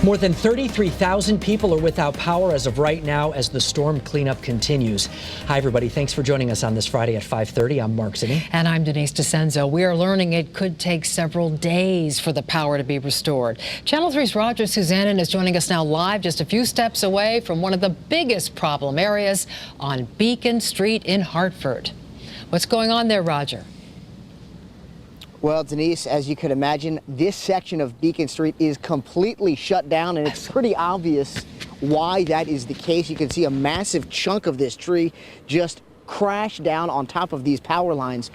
More than 33,000 people are without power as of right now as the storm cleanup continues. Hi, everybody. Thanks for joining us on this Friday at 5:30. I'm Mark Zinni. And I'm Denise DeCenzo. We are learning it could take several days for the power to be restored. Channel 3's Roger Susannon is joining us now live just a few steps away from one of the biggest problem areas on Beacon Street in Hartford. What's going on there, Roger? Well, Denise, as you could imagine, this section of Beacon Street is completely shut down, and it's pretty obvious why that is the case. You can see a massive chunk of this tree just crash down on top of these power lines.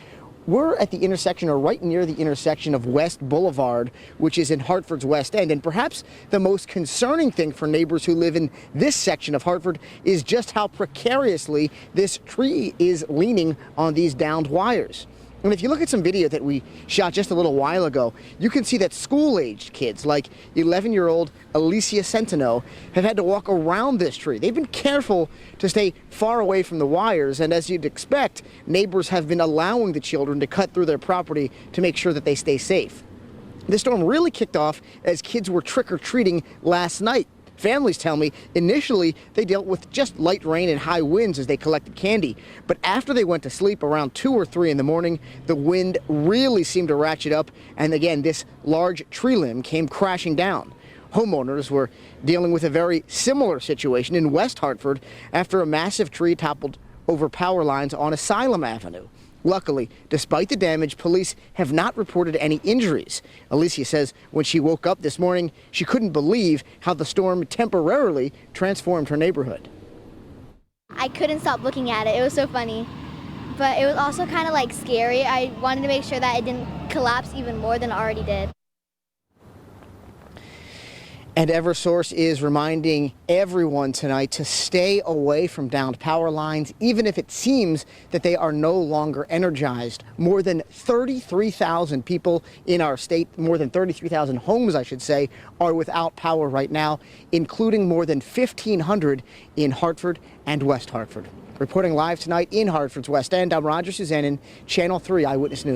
We're at the intersection, or right near the intersection of West Boulevard, which is in Hartford's West End. And perhaps the most concerning thing for neighbors who live in this section of Hartford is just how precariously this tree is leaning on these downed wires. And if you look at some video that we shot just a little while ago, you can see that school-aged kids like 11-year-old Alicia Centeno have had to walk around this tree. They've been careful to stay far away from the wires, and as you'd expect, neighbors have been allowing the children to cut through their property to make sure that they stay safe. This storm really kicked off as kids were trick-or-treating last night. Families tell me initially they dealt with just light rain and high winds as they collected candy. But after they went to sleep around 2 or 3 in the morning, the wind really seemed to ratchet up. And again, this large tree limb came crashing down. Homeowners were dealing with a very similar situation in West Hartford after a massive tree toppled over power lines on Asylum Avenue. Luckily, despite the damage, police have not reported any injuries. Alicia says when she woke up this morning, she couldn't believe how the storm temporarily transformed her neighborhood. I couldn't stop looking at it. It was so funny. But it was also kind of like scary. I wanted to make sure that it didn't collapse even more than it already did. And Eversource is reminding everyone tonight to stay away from downed power lines, even if it seems that they are no longer energized. More than 33,000 people in our state, more than 33,000 homes, I should say, are without power right now, including more than 1,500 in Hartford and West Hartford. Reporting live tonight in Hartford's West End, I'm Roger Susannon, Channel 3 Eyewitness News.